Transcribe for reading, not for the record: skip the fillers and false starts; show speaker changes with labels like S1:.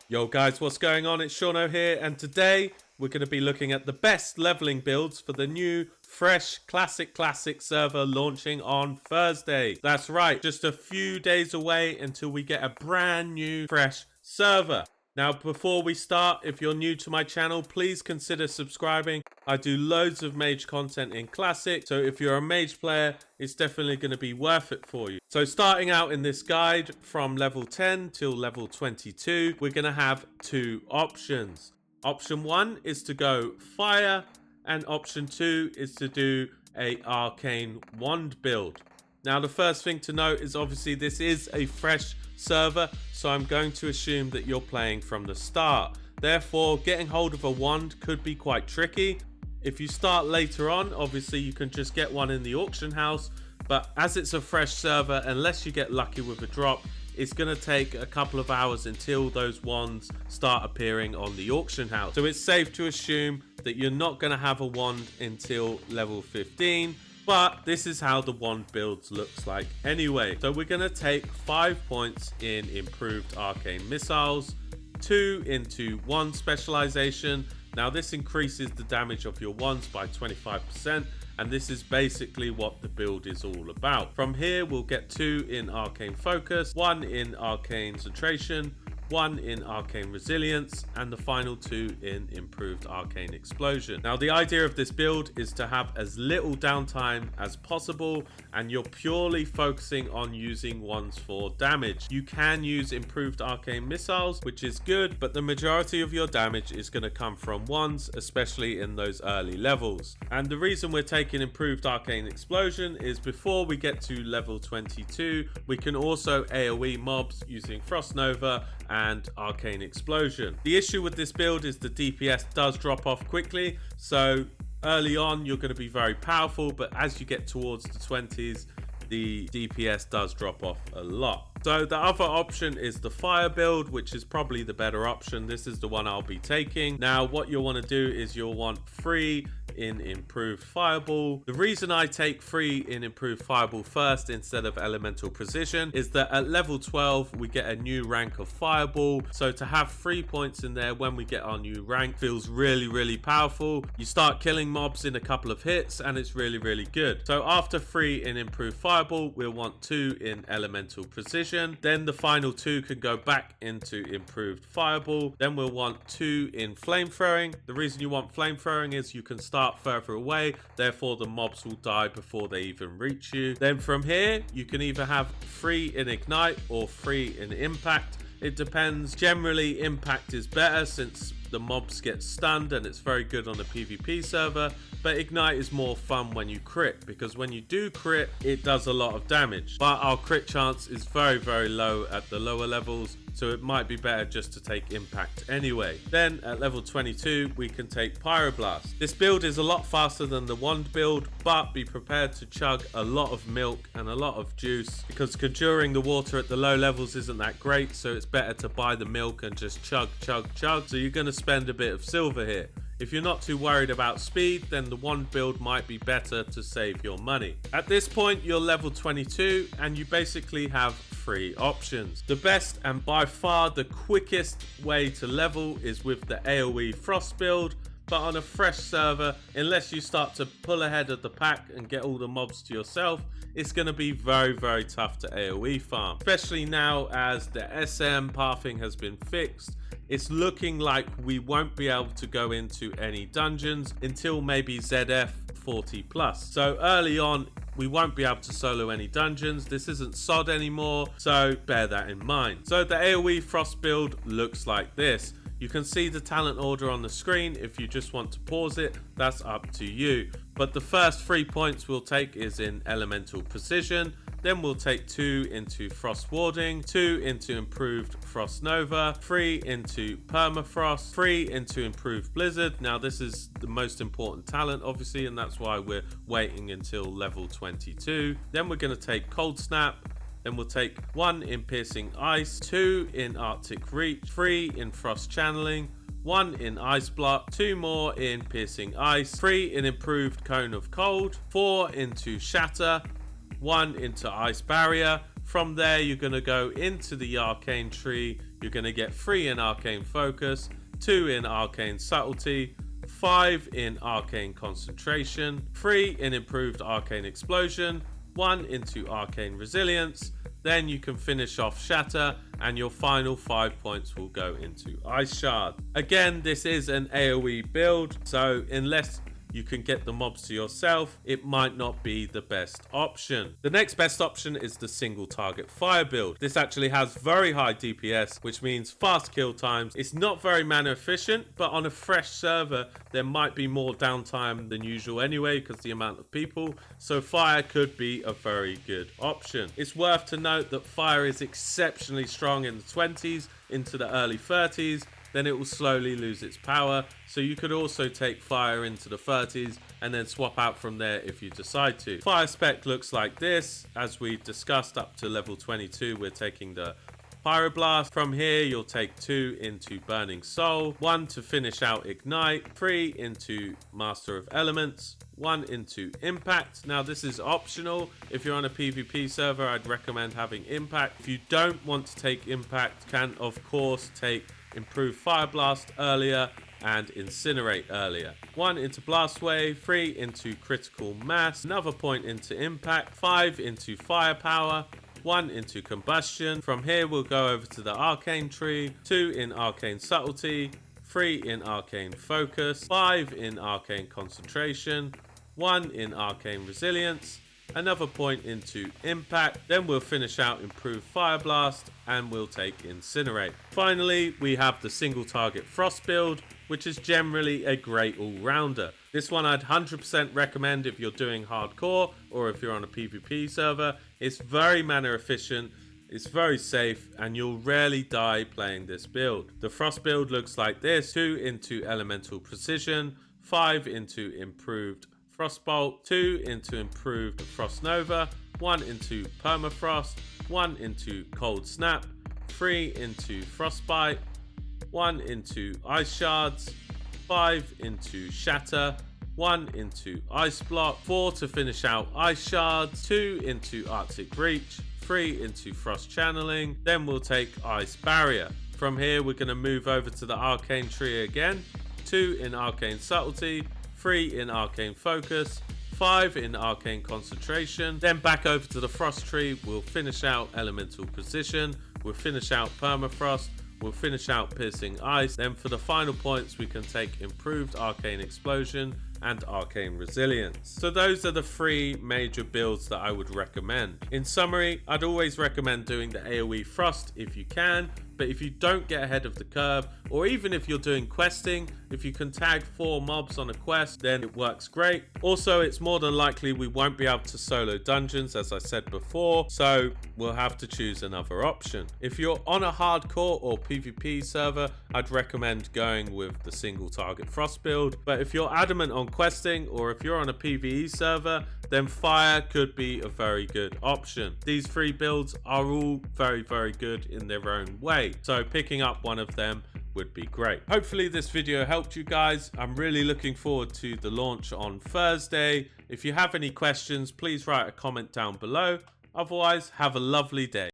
S1: Yo guys, what's going on? It's Shauno here, and today we're going to be looking at the best leveling builds for the new, fresh, classic server launching on Thursday. That's right, just a few days away until we get a brand new, fresh server. Now, before we start, if you're new to my channel, please consider subscribing. I do loads of Mage content in Classic, so if you're a Mage player, it's definitely going to be worth it for you. So starting out in this guide from level 10 till level 22, we're going to have two options. Option 1 is to go fire, and option 2 is to do a arcane wand build. Now, the first thing to note is obviously this is a fresh server, so I'm going to assume that you're playing from the start. Therefore, getting hold of a wand could be quite tricky. If you start later on, obviously you can just get one in the auction house, but as it's a fresh server, unless you get lucky with a drop, it's going to take a couple of hours until those wands start appearing on the auction house. So it's safe to assume that you're not going to have a wand until level 15. But this is how the wand builds looks like anyway. So we're going to take 5 points in improved arcane missiles, 2 into wand specialization. Now this increases the damage of your wands by 25%, and this is basically what the build is all about. From here we'll get 2 in arcane focus, 1 in arcane concentration, 1 in arcane resilience, and the final 2 in improved arcane explosion. Now the idea of this build is to have as little downtime as possible, and you're purely focusing on using wands for damage. You can use improved arcane missiles, which is good, but the majority of your damage is going to come from wands, especially in those early levels. And the reason we're taking improved arcane explosion is before we get to level 22, we can also AoE mobs using Frost Nova and arcane explosion. The issue with this build is the DPS does drop off quickly, so early on you're going to be very powerful, but as you get towards the 20s, the DPS does drop off a lot. So the other option is the fire build, which is probably the better option. This is the one I'll be taking. Now what you'll want to do is you'll want 3 in improved fireball. The reason I take 3 in improved fireball first instead of elemental precision is that at level 12 we get a new rank of fireball, so to have 3 points in there when we get our new rank feels really powerful. You start killing mobs in a couple of hits and it's really good. So after 3 in improved fireball, we'll want 2 in elemental precision, then the final 2 can go back into improved fireball. Then we'll want 2 in flame throwing. The reason you want flame throwing is you can start further away, therefore the mobs will die before they even reach you. Then from here you can either have 3 in ignite or 3 in impact. It depends. Generally impact is better since the mobs get stunned and it's very good on a PvP server, but ignite is more fun when you crit, because when you do crit it does a lot of damage, but our crit chance is very low at the lower levels, so it might be better just to take impact anyway. Then at level 22 we can take pyroblast. This build is a lot faster than the wand build, but be prepared to chug a lot of milk and a lot of juice, because conjuring the water at the low levels isn't that great, so it's better to buy the milk and just chug. So you're going to spend a bit of silver here. If you're not too worried about speed, then the wand build might be better to save your money. At this point you're level 22 and you basically have 3 options. The best and by far the quickest way to level is with the AoE Frost build, but on a fresh server, unless you start to pull ahead of the pack and get all the mobs to yourself, it's going to be very tough to AoE farm, especially now as the SM pathing has been fixed. It's looking like we won't be able to go into any dungeons until maybe ZF 40+. So early on we won't be able to solo any dungeons. This isn't SOD anymore, so bear that in mind. So the AoE Frost build looks like this. You can see the talent order on the screen. If you just want to pause it, that's up to you. But the first 3 points we'll take is in elemental precision. Then we'll take 2 into frost warding, 2 into improved frost nova, 3 into permafrost, 3 into improved blizzard. Now this is the most important talent obviously, and that's why we're waiting until level 22. Then we're going to take cold snap. Then we'll take 1 in piercing ice, 2 in arctic reach, 3 in frost channeling, 1 in ice block, 2 more in piercing ice, 3 in improved cone of cold, 4 into shatter, 1 into ice barrier. From there you're going to go into the arcane tree you're going to get 3 in arcane focus, 2 in arcane subtlety, 5 in arcane concentration, 3 in improved arcane explosion, 1 into arcane resilience. Then you can finish off shatter, and your final 5 points will go into ice shard. Again, this is an AoE build, so unless you can get the mobs to yourself, it might not be the best option. The next best option is the single target fire build. This actually has very high DPS, which means fast kill times. It's not very mana efficient, but on a fresh server, there might be more downtime than usual anyway, because the amount of people. So fire could be a very good option. It's worth to note that fire is exceptionally strong in the 20s into the early 30s. Then it will slowly lose its power. So you could also take fire into the 30s and then swap out from there if you decide to. Fire spec looks like this. As we discussed, up to level 22, we're taking the Pyroblast. From here, you'll take 2 into Burning Soul, 1 to finish out Ignite, 3 into Master of Elements, 1 into Impact. Now, this is optional. If you're on a PvP server, I'd recommend having Impact. If you don't want to take Impact, can of course take Improve Fire Blast earlier and Incinerate earlier. 1 into Blast Wave, 3 into Critical Mass, another point into Impact, 5 into Firepower, 1 into Combustion. From here we'll go over to the Arcane Tree, 2 in Arcane Subtlety, 3 in Arcane Focus, 5 in Arcane Concentration, 1 in Arcane Resilience, another point into Impact, then we'll finish out Improved Fire Blast, and we'll take Incinerate. Finally, we have the single target Frost build, which is generally a great all-rounder. This one I'd 100% recommend if you're doing hardcore or if you're on a PvP server. It's very mana efficient, it's very safe, and you'll rarely die playing this build. The Frost build looks like this: 2 into Elemental Precision, 5 into Improved Frostbolt, 2 into Improved Frost Nova, 1 into Permafrost, 1 into Cold Snap, 3 into Frostbite, 1 into Ice Shards, 5 into Shatter, 1 into Ice Block, 4 to finish out Ice Shards, 2 into Arctic Breach, 3 into Frost Channeling, then we'll take Ice Barrier. From here we're going to move over to the Arcane Tree again, 2 in Arcane Subtlety, 3 in Arcane Focus, 5 in Arcane Concentration, then back over to the Frost Tree. We'll finish out Elemental Precision, we'll finish out Permafrost, we'll finish out Piercing Ice, then for the final points we can take Improved Arcane Explosion and Arcane Resilience. So those are the 3 major builds that I would recommend. In summary, I'd always recommend doing the AoE Frost if you can, but if you don't get ahead of the curve, or even if you're doing questing, if you can tag 4 mobs on a quest, then it works great. Also, it's more than likely we won't be able to solo dungeons, as I said before, so we'll have to choose another option. If you're on a hardcore or PvP server, I'd recommend going with the single target Frost build, but if you're adamant on questing, or if you're on a PvE server, then fire could be a very good option. These 3 builds are all very, very good in their own way, so picking up one of them would be great. Hopefully this video helped you guys. I'm really looking forward to the launch on Thursday. If you have any questions, please write a comment down below. Otherwise, have a lovely day.